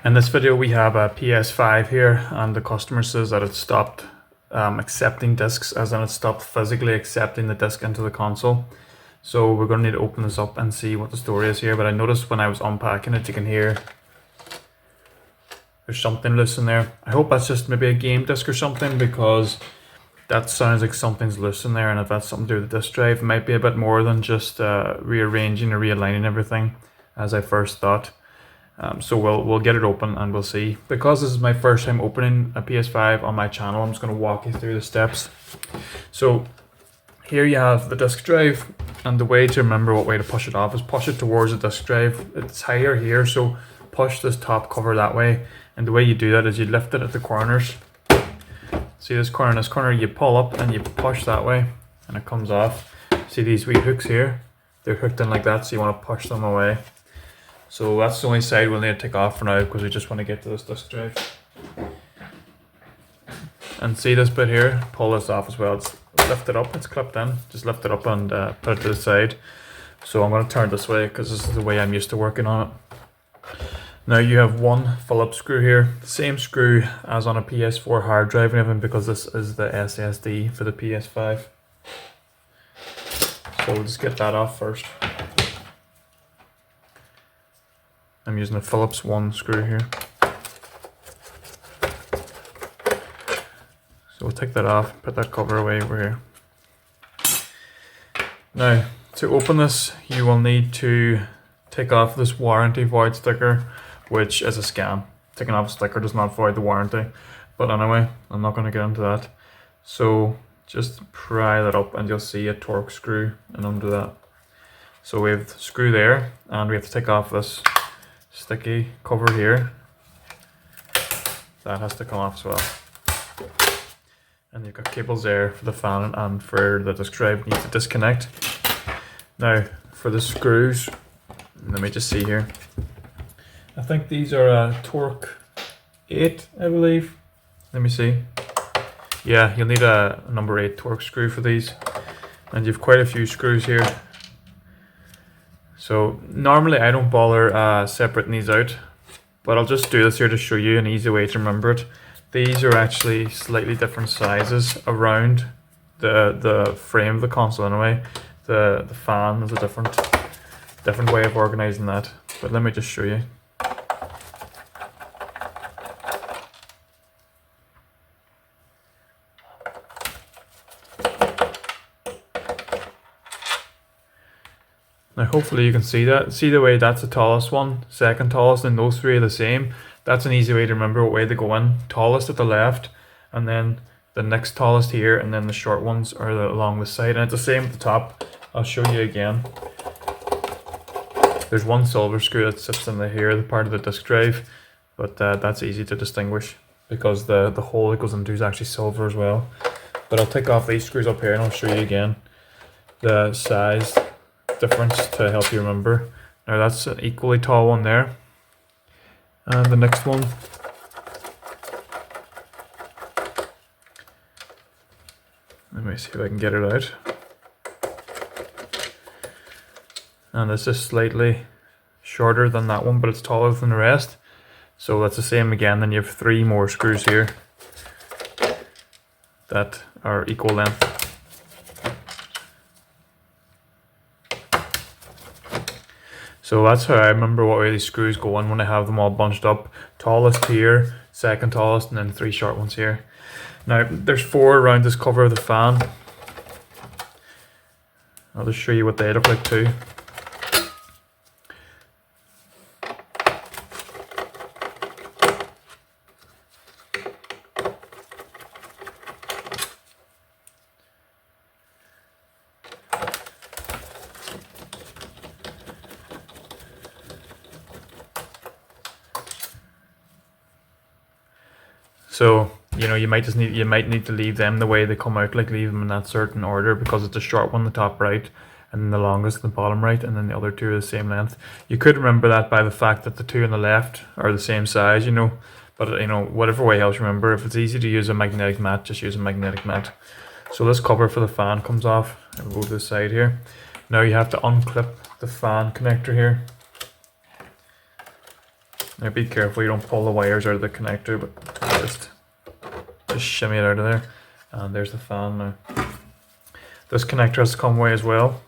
In this video we have a PS5 here, and the customer says that it stopped accepting discs, as in it stopped physically accepting the disc into the console. So we're going to need to open this up and see what the story is here. But I noticed when I was unpacking it, you can hear there's something loose in there. I hope that's just maybe a game disc or something, because that sounds like something's loose in there, and if that's something to do with the disk drive, it might be a bit more than just rearranging or realigning everything, as I first thought. So we'll get it open and we'll see. Because this is my first time opening a PS5 on my channel, I'm just going to walk you through the steps. So here you have the disk drive, and the way to remember what way to push it off is push it towards the disk drive. It's higher here, so push this top cover that way, and the way you do that is you lift it at the corners. See this corner and this corner, you pull up and you push that way and it comes off. See these wee hooks here? They're hooked in like that, so you want to push them away. So that's the only side we'll need to take off for now, because we just want to get to this disk drive. And see this bit here? Pull this off as well. It's lift it up, it's clipped in. Just lift it up and put it to the side. So I'm going to turn this way because this is the way I'm used to working on it. Now you have one Phillips screw here, the same screw as on a PS4 hard drive and everything, because this is the SSD for the PS5. So we'll just get that off first. I'm using a Phillips 1 screw here. So we'll take that off, put that cover away over here. Now, to open this, you will need to take off this warranty void sticker, which is a scam. Taking off a sticker does not void the warranty. But anyway, I'm not going to get into that. So just pry that up and you'll see a torque screw and undo that. So we have the screw there, and we have to take off this sticky cover here. That has to come off as well. And you've got cables there for the fan and for the disk drive. You need to disconnect. Now for the screws, let me just see here. I think these are a torque 8, I believe. Let me see. Yeah, you'll need a number 8 torque screw for these. And you've quite a few screws here. So normally I don't bother separating these out, but I'll just do this here to show you an easy way to remember it. These are actually slightly different sizes around the frame of the console anyway. The fan is a different way of organizing that, but let me just show you. Now hopefully you can see that. See the way that's the tallest one, second tallest, and those three are the same. That's an easy way to remember what way they go in. Tallest at the left, and then the next tallest here, and then the short ones are along the side. And it's the same at the top. I'll show you again. There's one silver screw that sits in here, the part of the disk drive, but that's easy to distinguish because the hole it goes into is actually silver as well. But I'll take off these screws up here and I'll show you again the size difference to help you remember. Now that's an equally tall one there, and the next one, let me see if I can get it out, and this is slightly shorter than that one, but it's taller than the rest, so that's the same again. Then you have 3 more screws here that are equal length. So that's how I remember what way these screws go in when I have them all bunched up. Tallest here, second tallest, and then 3 short ones here. Now there's 4 around this cover of the fan. I'll just show you what they look like too. So, you know, you might need to leave them the way they come out, like leave them in that certain order, because it's a short one, the top right, and then the longest, the bottom right, and then the other 2 are the same length. You could remember that by the fact that the 2 on the left are the same size, you know, but you know, whatever way helps you remember. If it's easy to use a magnetic mat, just use a magnetic mat. So this cover for the fan comes off, and we'll go to the side here. Now you have to unclip the fan connector here. Now be careful you don't pull the wires out of the connector, but just shimmy it out of there. And there's the fan now. This connector has to come away as well.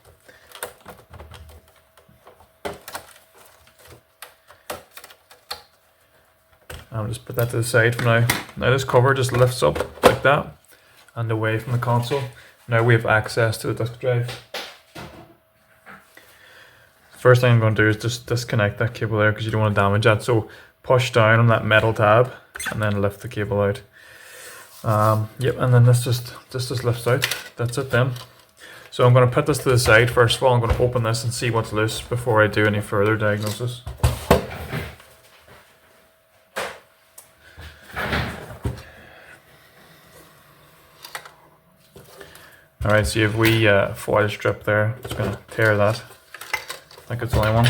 I'll just put that to the side for now. Now this cover just lifts up like that and away from the console. Now we have access to the disk drive. First thing I'm going to do is just disconnect that cable there because you don't want to damage that. So push down on that metal tab and then lift the cable out. Yep, and then this just lifts out. That's it then. So I'm going to put this to the side. First of all, I'm going to open this and see what's loose before I do any further diagnosis. Alright, so you have a wee foil strip there. Just going to tear that. I think it's only one.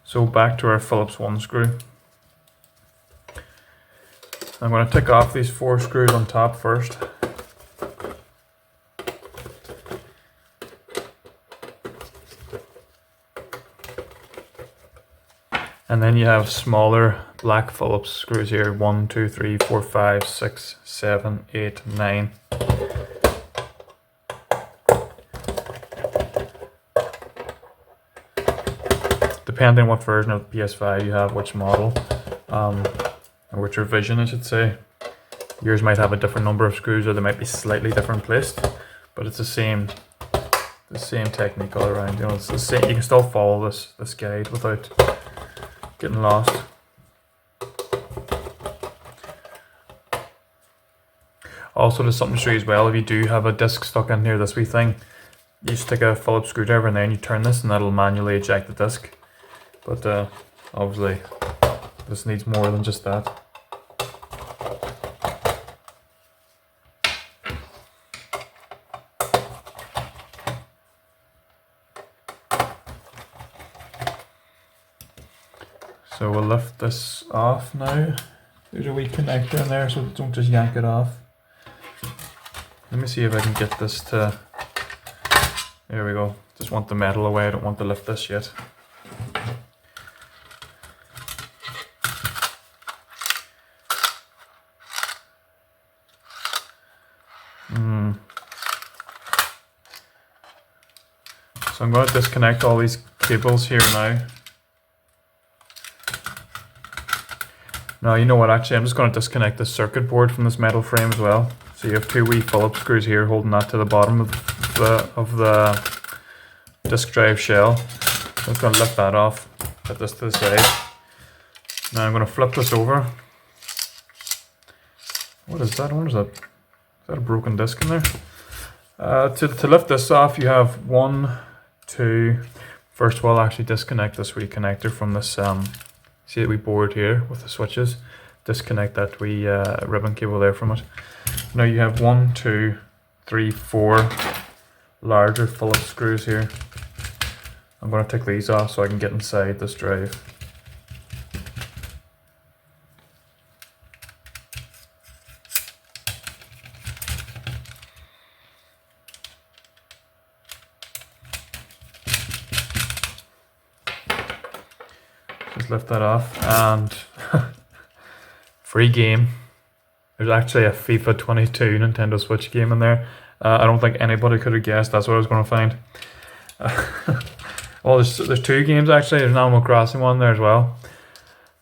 So back to our Phillips 1 screw. I'm going to take off these 4 screws on top first. And then you have smaller black Phillips screws here. 1, 2, 3, 4, 5, 6, 7, 8, 9. Depending on what version of the PS5 you have, which model, or which revision I should say. Yours might have a different number of screws, or they might be slightly different placed, but it's the same technique all around. You know, it's the same. You can still follow this guide without getting lost. Also, there's something to show you as well. If you do have a disc stuck in here, this wee thing, you stick a Phillips screwdriver in there and you turn this, and that'll manually eject the disc. But obviously, this needs more than just that. So we'll lift this off now. There's a wee connector in there, so don't just yank it off. Let me see if I can get this to... There we go. Just want the metal away, I don't want to lift this yet. So I'm going to disconnect all these cables here now. Now you know what, actually I'm just going to disconnect the circuit board from this metal frame as well. So you have 2 wee Phillips screws here holding that to the bottom of the disk drive shell. So I'm just going to lift that off, put this to the side. Now I'm going to flip this over. What is that? What is that? Is that a broken disc in there? To lift this off, you have 1, 2. First of all, actually disconnect this wee connector from this. See that wee board here with the switches. Disconnect that wee ribbon cable there from it. Now you have 1, 2, 3, 4 larger Phillips screws here. I'm going to take these off so I can get inside this drive. Just lift that off, and free game. There's actually a FIFA 22 Nintendo Switch game in there. I don't think anybody could have guessed that's what I was going to find. Well, there's 2 games actually. There's an Animal Crossing one there as well.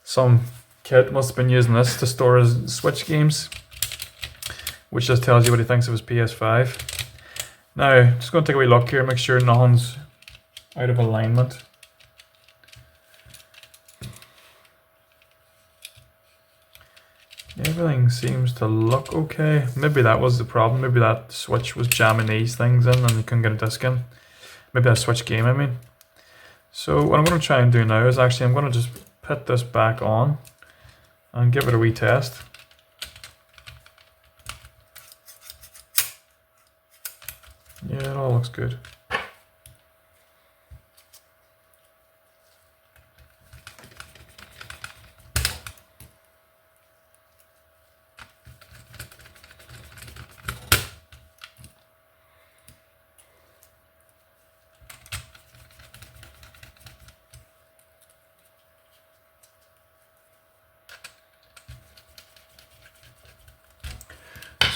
Some kid must have been using this to store his Switch games, which just tells you what he thinks of his PS5. Now, just going to take a wee look here, make sure nothing's out of alignment. Everything seems to look okay. Maybe that was the problem. Maybe that switch was jamming these things in and you couldn't get a disc in. Maybe that switch game, I mean. So what I'm going to try and do now is actually I'm going to just put this back on and give it a wee test. Yeah, it all looks good.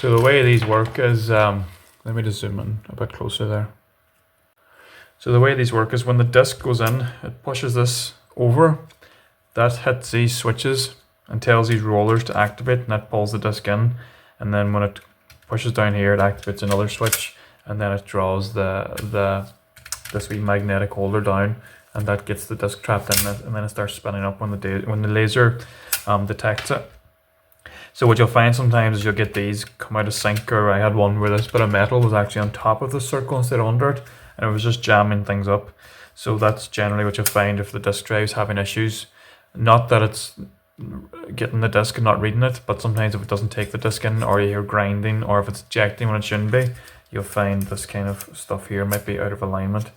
So the way these work is, let me just zoom in a bit closer there. So the way these work is when the disc goes in, it pushes this over, that hits these switches and tells these rollers to activate, and that pulls the disc in. And then when it pushes down here, it activates another switch, and then it draws this wee magnetic holder down, and that gets the disc trapped in it, and then it starts spinning up when the laser detects it. So what you'll find sometimes is you'll get these come out of sync, or I had one where this bit of metal was actually on top of the circle instead of under it, and it was just jamming things up. So that's generally what you'll find if the disk drive's having issues. Not that it's getting the disk and not reading it, but sometimes if it doesn't take the disk in, or you hear grinding, or if it's ejecting when it shouldn't be, you'll find this kind of stuff here might be out of alignment.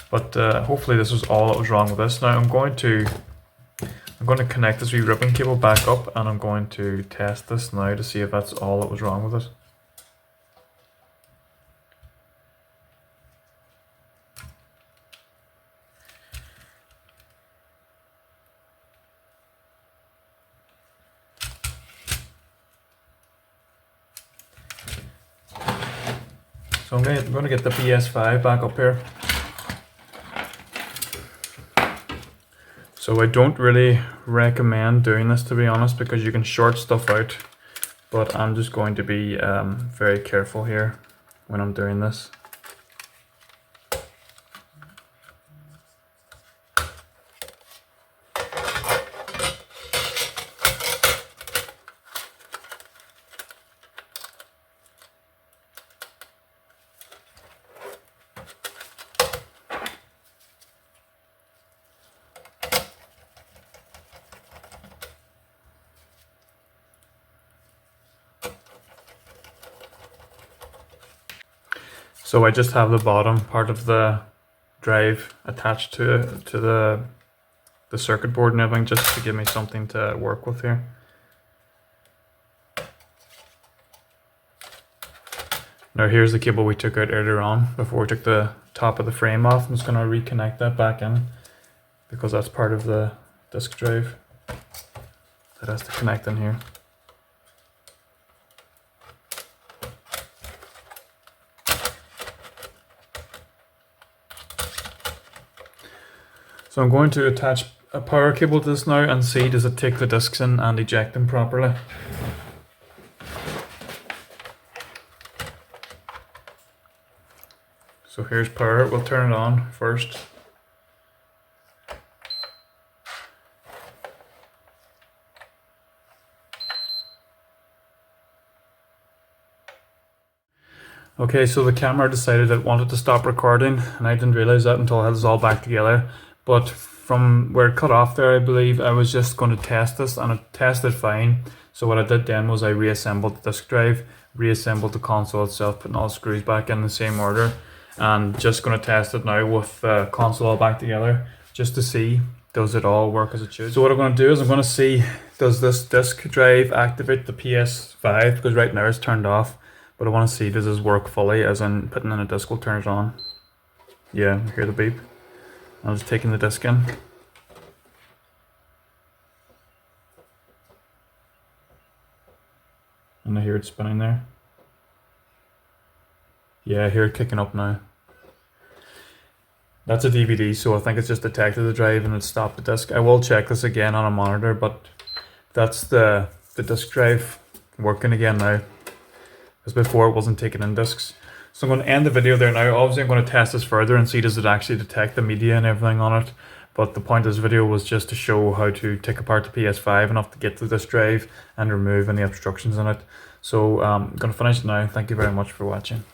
But hopefully this was all that was wrong with this. Now I'm going to connect this wee ribbon cable back up, and I'm going to test this now to see if that's all that was wrong with it. So I'm going to get the PS5 back up here. So I don't really recommend doing this, to be honest, because you can short stuff out, but I'm just going to be very careful here when I'm doing this. So I just have the bottom part of the drive attached to the circuit board and everything, just to give me something to work with here. Now here's the cable we took out earlier on before we took the top of the frame off. I'm just going to reconnect that back in because that's part of the disk drive that has to connect in here. So I'm going to attach a power cable to this now and see does it take the discs in and eject them properly. So here's power, we'll turn it on first. Okay, so the camera decided it wanted to stop recording, and I didn't realize that until I had this all back together. But from where it cut off there, I believe I was just going to test this, and it tested fine. So what I did then was I reassembled the disk drive, reassembled the console itself, putting all the screws back in the same order, and just going to test it now with the console all back together, just to see does it all work as it should. So what I'm going to do is I'm going to see does this disk drive activate the PS5, because right now it's turned off. But I want to see does this work fully, as in putting in a disc will turn it on. Yeah, I hear the beep. I'm just taking the disc in. And I hear it spinning there. Yeah, I hear it kicking up now. That's a DVD, so I think it's just detected the drive and it stopped the disc. I will check this again on a monitor, but that's the disc drive working again now. Because before it wasn't taking in discs. So I'm going to end the video there now. Obviously I'm going to test this further and see does it actually detect the media and everything on it. But the point of this video was just to show how to take apart the PS5 enough to get to this drive and remove any obstructions in it. So I'm going to finish it now. Thank you very much for watching.